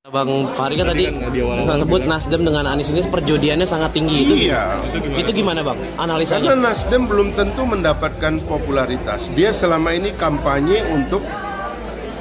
Bang Fahri kan tadi sebut Nasdem dengan Anies ini perjodohannya sangat tinggi. Itu gimana Bang analisanya? Karena Nasdem belum tentu mendapatkan popularitas. Dia selama ini kampanye untuk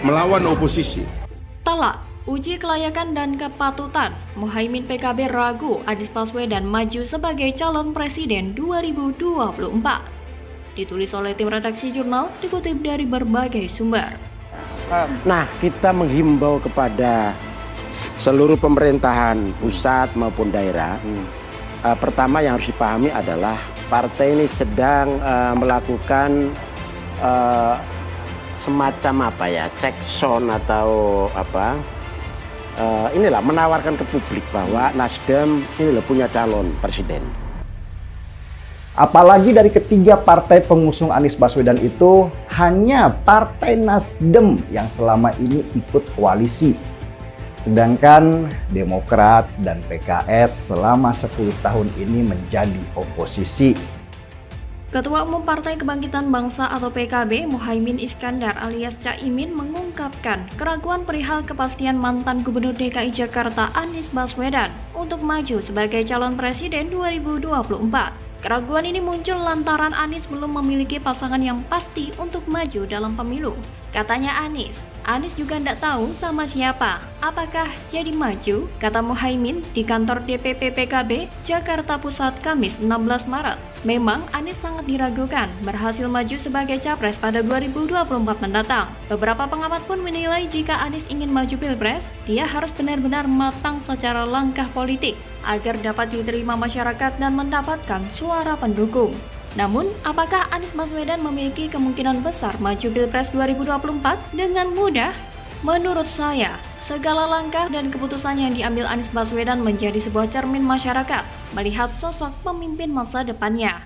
melawan oposisi. Telak, uji kelayakan dan kepatutan. Muhaimin PKB ragu Anies Baswedan maju sebagai calon presiden 2024. Ditulis oleh tim redaksi jurnal, dikutip dari berbagai sumber. Nah, kita menghimbau kepada seluruh pemerintahan pusat maupun daerah. Pertama yang harus dipahami adalah partai ini sedang melakukan semacam check sound atau inilah menawarkan ke publik bahwa Nasdem ini punya calon presiden. Apalagi dari ketiga partai pengusung Anies Baswedan itu hanya Partai Nasdem yang selama ini ikut koalisi. Sedangkan Demokrat dan PKS selama 10 tahun ini menjadi oposisi. Ketua Umum Partai Kebangkitan Bangsa atau PKB, Muhaimin Iskandar alias Caimin mengungkapkan keraguan perihal kepastian mantan Gubernur DKI Jakarta Anies Baswedan untuk maju sebagai calon presiden 2024. Keraguan ini muncul lantaran Anies belum memiliki pasangan yang pasti untuk maju dalam pemilu. Katanya Anies juga tidak tahu sama siapa. Apakah jadi maju? Kata Muhaimin di kantor DPP PKB Jakarta Pusat Kamis 16 Maret. Memang Anies sangat diragukan berhasil maju sebagai capres pada 2024 mendatang. Beberapa pengamat pun menilai jika Anies ingin maju pilpres, dia harus benar-benar matang secara langkah politik agar dapat diterima masyarakat dan mendapatkan suara pendukung. Namun, apakah Anies Baswedan memiliki kemungkinan besar maju Pilpres 2024 dengan mudah? Menurut saya, segala langkah dan keputusan yang diambil Anies Baswedan menjadi sebuah cermin masyarakat melihat sosok pemimpin masa depannya.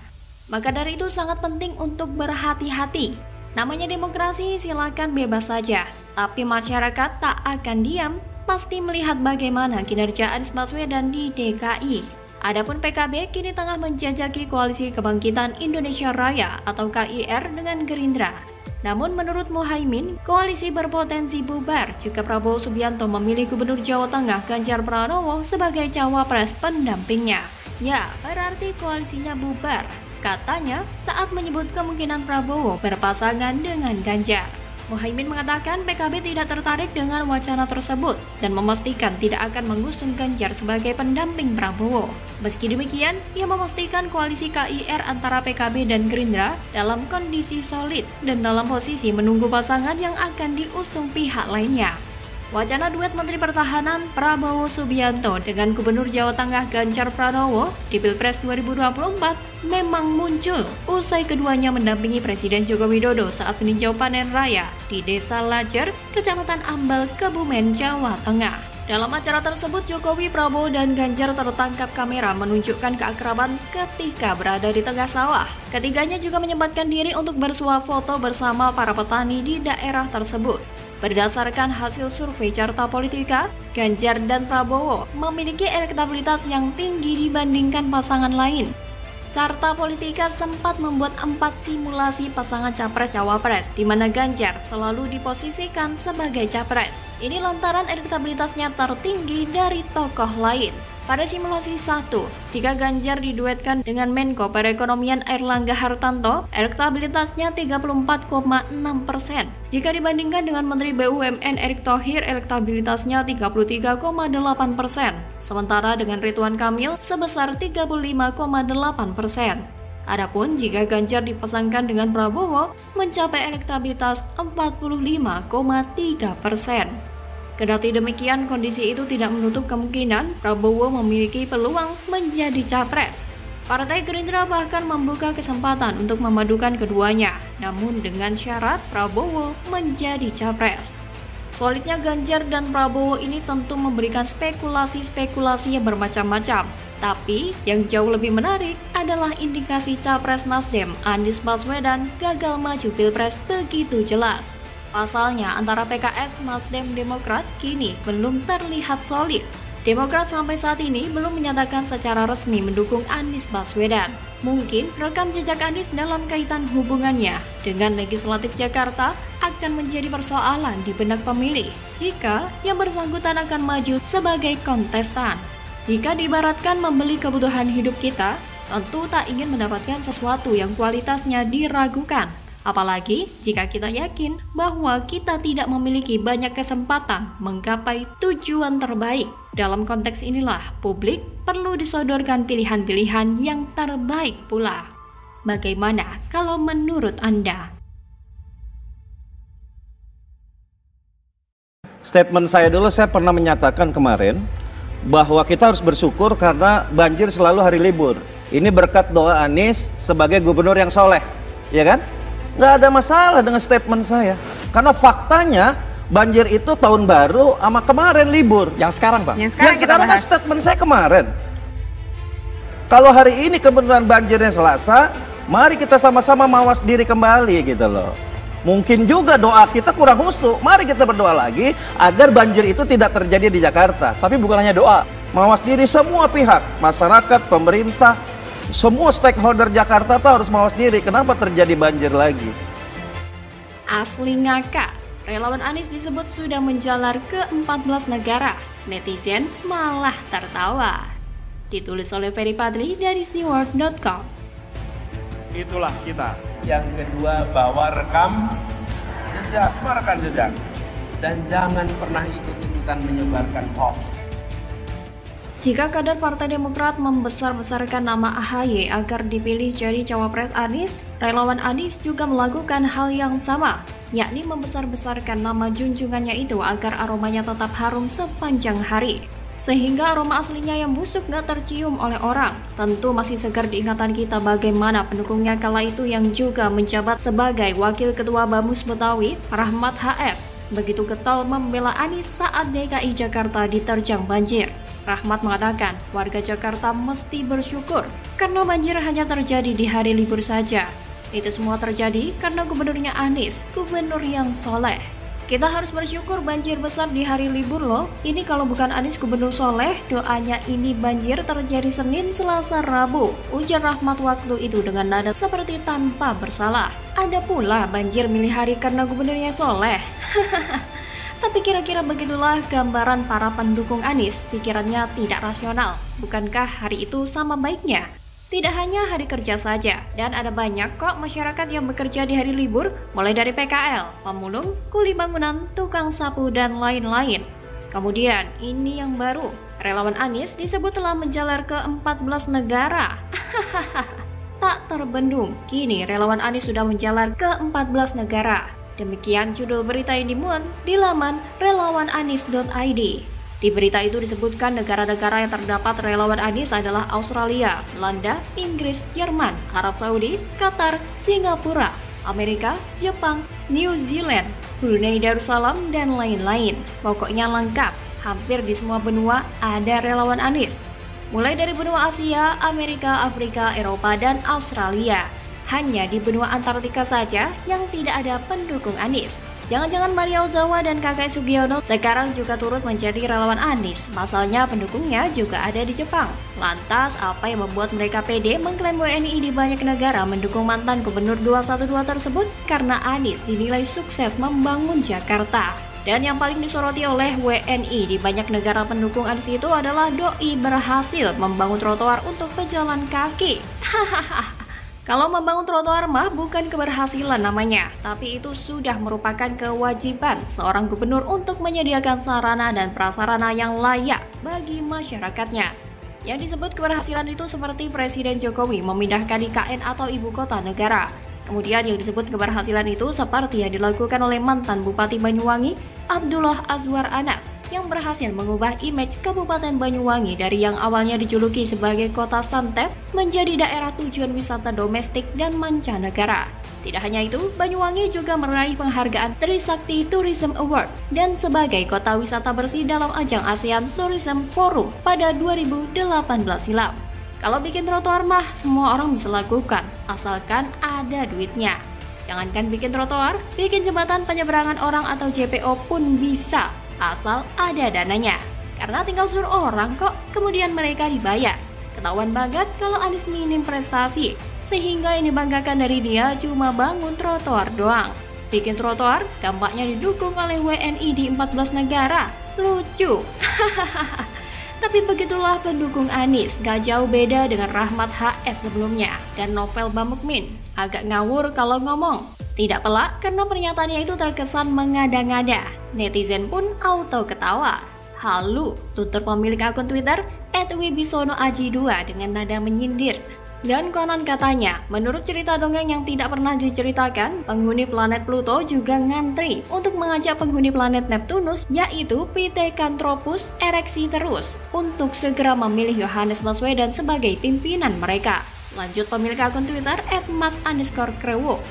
Maka dari itu sangat penting untuk berhati-hati. Namanya demokrasi, silakan bebas saja, tapi masyarakat tak akan diam, pasti melihat bagaimana kinerja Anies Baswedan di DKI. Adapun PKB kini tengah menjajaki koalisi Kebangkitan Indonesia Raya atau KIR dengan Gerindra. Namun menurut Muhaimin, koalisi berpotensi bubar jika Prabowo Subianto memilih Gubernur Jawa Tengah Ganjar Pranowo sebagai cawapres pendampingnya. Ya, berarti koalisinya bubar. Katanya saat menyebut kemungkinan Prabowo berpasangan dengan Ganjar. Muhaimin mengatakan PKB tidak tertarik dengan wacana tersebut dan memastikan tidak akan mengusung Ganjar sebagai pendamping Prabowo. Meski demikian, ia memastikan koalisi KIR antara PKB dan Gerindra dalam kondisi solid dan dalam posisi menunggu pasangan yang akan diusung pihak lainnya. Wacana duet Menteri Pertahanan Prabowo Subianto dengan Gubernur Jawa Tengah Ganjar Pranowo di Pilpres 2024 memang muncul usai keduanya mendampingi Presiden Joko Widodo saat meninjau panen raya di Desa Lajer, Kecamatan Ambal, Kebumen, Jawa Tengah. Dalam acara tersebut, Jokowi, Prabowo, dan Ganjar tertangkap kamera menunjukkan keakraban ketika berada di tengah sawah. Ketiganya juga menyempatkan diri untuk bersuah foto bersama para petani di daerah tersebut. Berdasarkan hasil survei Carta Politika, Ganjar dan Prabowo memiliki elektabilitas yang tinggi dibandingkan pasangan lain. Carta Politika sempat membuat 4 simulasi pasangan capres-cawapres, di mana Ganjar selalu diposisikan sebagai capres. Ini lantaran elektabilitasnya tertinggi dari tokoh lain. Pada simulasi 1, jika Ganjar diduetkan dengan Menko Perekonomian Airlangga Hartarto, elektabilitasnya 34,6%. Jika dibandingkan dengan Menteri BUMN Erick Thohir, elektabilitasnya 33,8%. Sementara dengan Ridwan Kamil sebesar 35,8%. Adapun jika Ganjar dipasangkan dengan Prabowo, mencapai elektabilitas 45,3%. Kendati demikian, kondisi itu tidak menutup kemungkinan Prabowo memiliki peluang menjadi capres. Partai Gerindra bahkan membuka kesempatan untuk memadukan keduanya, namun dengan syarat Prabowo menjadi capres. Solidnya Ganjar dan Prabowo ini tentu memberikan spekulasi-spekulasi yang bermacam-macam. Tapi yang jauh lebih menarik adalah indikasi capres Nasdem Anies Baswedan gagal maju Pilpres begitu jelas. Pasalnya, antara PKS, Nasdem, Demokrat kini belum terlihat solid. Demokrat sampai saat ini belum menyatakan secara resmi mendukung Anies Baswedan. Mungkin rekam jejak Anies dalam kaitan hubungannya dengan legislatif Jakarta akan menjadi persoalan di benak pemilih jika yang bersangkutan akan maju sebagai kontestan. Jika diibaratkan membeli kebutuhan hidup kita, tentu tak ingin mendapatkan sesuatu yang kualitasnya diragukan. Apalagi jika kita yakin bahwa kita tidak memiliki banyak kesempatan menggapai tujuan terbaik. Dalam konteks inilah, publik perlu disodorkan pilihan-pilihan yang terbaik pula. Bagaimana kalau menurut Anda? Statement saya dulu, saya pernah menyatakan kemarin bahwa kita harus bersyukur karena banjir selalu hari libur. Ini berkat doa Anies sebagai gubernur yang soleh, ya kan? Nggak ada masalah dengan statement saya. Karena faktanya banjir itu tahun baru sama kemarin libur. Yang sekarang, Bang? Yang sekarang kan statement saya kemarin. Kalau hari ini kebenaran banjirnya Selasa, mari kita sama-sama mawas diri kembali gitu loh. Mungkin juga doa kita kurang khusyuk. Mari kita berdoa lagi agar banjir itu tidak terjadi di Jakarta. Tapi bukan hanya doa. Mawas diri semua pihak, masyarakat, pemerintah, semua stakeholder Jakarta tuh harus mawas diri. Kenapa terjadi banjir lagi? Asli ngakak, relawan Anies disebut sudah menjalar ke 14 negara. Netizen malah tertawa. Ditulis oleh Ferry Padli dari SeaWorld.com. Itulah kita. Yang kedua, bawa rekam jejak. Dan jangan pernah ikut-ikutan menyebarkan hoax. Jika kader Partai Demokrat membesar-besarkan nama AHY agar dipilih jadi cawapres Anies, relawan Anies juga melakukan hal yang sama, yakni membesar-besarkan nama junjungannya itu agar aromanya tetap harum sepanjang hari. Sehingga aroma aslinya yang busuk gak tercium oleh orang. Tentu masih segar diingatan kita bagaimana pendukungnya kala itu yang juga menjabat sebagai Wakil Ketua Bamus Betawi, Rahmat HS, begitu getol membela Anies saat DKI Jakarta diterjang banjir. Rahmat mengatakan warga Jakarta mesti bersyukur karena banjir hanya terjadi di hari libur saja. Itu semua terjadi karena gubernurnya Anies, gubernur yang soleh. Kita harus bersyukur banjir besar di hari libur loh. Ini kalau bukan Anies gubernur soleh, doanya ini banjir terjadi Senin, Selasa, Rabu. Ujar Rahmat waktu itu dengan nada seperti tanpa bersalah. Ada pula banjir milih hari karena gubernurnya soleh. Tapi kira-kira begitulah gambaran para pendukung Anies, pikirannya tidak rasional. Bukankah hari itu sama baiknya? Tidak hanya hari kerja saja, dan ada banyak kok masyarakat yang bekerja di hari libur, mulai dari PKL, pemulung, kuli bangunan, tukang sapu, dan lain-lain. Kemudian, ini yang baru, relawan Anies disebut telah menjalar ke 14 negara. Tak terbendung, kini relawan Anies sudah menjalar ke 14 negara. Demikian judul berita yang dimuat di laman relawananis.id. Di berita itu disebutkan negara-negara yang terdapat relawan Anies adalah Australia, Belanda, Inggris, Jerman, Arab Saudi, Qatar, Singapura, Amerika, Jepang, New Zealand, Brunei Darussalam, dan lain-lain. Pokoknya lengkap, hampir di semua benua ada relawan Anies. Mulai dari benua Asia, Amerika, Afrika, Eropa, dan Australia. Hanya di benua Antartika saja yang tidak ada pendukung Anies. Jangan-jangan Maria Ozawa dan kakek Sugiono sekarang juga turut menjadi relawan Anies. Masalahnya pendukungnya juga ada di Jepang. Lantas, apa yang membuat mereka pede mengklaim WNI di banyak negara mendukung mantan gubernur 212 tersebut? Karena Anies dinilai sukses membangun Jakarta. Dan yang paling disoroti oleh WNI di banyak negara pendukung Anies itu adalah doi berhasil membangun trotoar untuk pejalan kaki. Hahaha. Kalau membangun trotoar mah bukan keberhasilan namanya, tapi itu sudah merupakan kewajiban seorang gubernur untuk menyediakan sarana dan prasarana yang layak bagi masyarakatnya. Yang disebut keberhasilan itu seperti Presiden Jokowi memindahkan IKN atau ibu kota negara. Kemudian yang disebut keberhasilan itu seperti yang dilakukan oleh mantan Bupati Banyuwangi, Abdullah Azwar Anas, yang berhasil mengubah image Kabupaten Banyuwangi dari yang awalnya dijuluki sebagai kota santet menjadi daerah tujuan wisata domestik dan mancanegara. Tidak hanya itu, Banyuwangi juga meraih penghargaan Trisakti Tourism Award dan sebagai kota wisata bersih dalam ajang ASEAN Tourism Forum pada 2018 silam. Kalau bikin trotoar mah semua orang bisa lakukan, asalkan ada duitnya. Jangankan bikin trotoar, bikin jembatan penyeberangan orang atau JPO pun bisa, asal ada dananya. karena tinggal suruh orang kok, kemudian mereka dibayar. Ketahuan banget kalau Anies minim prestasi, sehingga yang dibanggakan dari dia cuma bangun trotoar doang. Bikin trotoar, dampaknya didukung oleh WNI di 14 negara. Lucu. Tapi begitulah pendukung Anies, gak jauh beda dengan Rahmat HS sebelumnya dan Novel Bamukmin. Agak ngawur kalau ngomong. Tidak pelak karena pernyataannya itu terkesan mengada-ngada. Netizen pun auto ketawa. Halu, tutur pemilik akun Twitter @wibisonoaji2 dengan nada menyindir. Dan konon katanya, menurut cerita dongeng yang tidak pernah diceritakan, penghuni planet Pluto juga ngantri untuk mengajak penghuni planet Neptunus, yaitu Pithecanthropus erectiterus, untuk segera memilih Yohanes Baswedan sebagai pimpinan mereka. Lanjut pemilik akun Twitter @mat_krewo.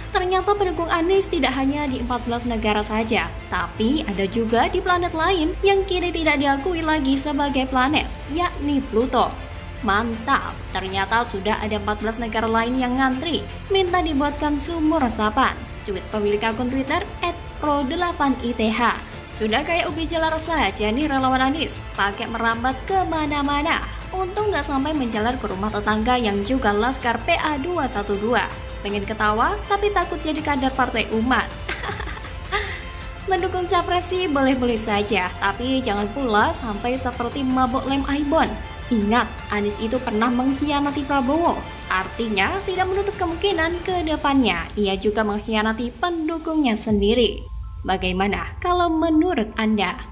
Ternyata pendukung Anies tidak hanya di 14 negara saja, tapi ada juga di planet lain yang kini tidak diakui lagi sebagai planet, yakni Pluto. Mantap, ternyata sudah ada 14 negara lain yang ngantri, minta dibuatkan sumur resapan. Tweet pemilik akun Twitter @pro8ith. Sudah kayak ubi jalar saja nih relawan Anies, pakai merambat kemana-mana. Untung nggak sampai menjalar ke rumah tetangga yang juga Laskar PA212. Pengen ketawa, tapi takut jadi kader partai umat. Mendukung capres sih boleh-boleh saja, tapi jangan pula sampai seperti mabok lem Aibon. Ingat, Anies itu pernah mengkhianati Prabowo. Artinya, tidak menutup kemungkinan ke depannya ia juga mengkhianati pendukungnya sendiri. Bagaimana kalau menurut Anda?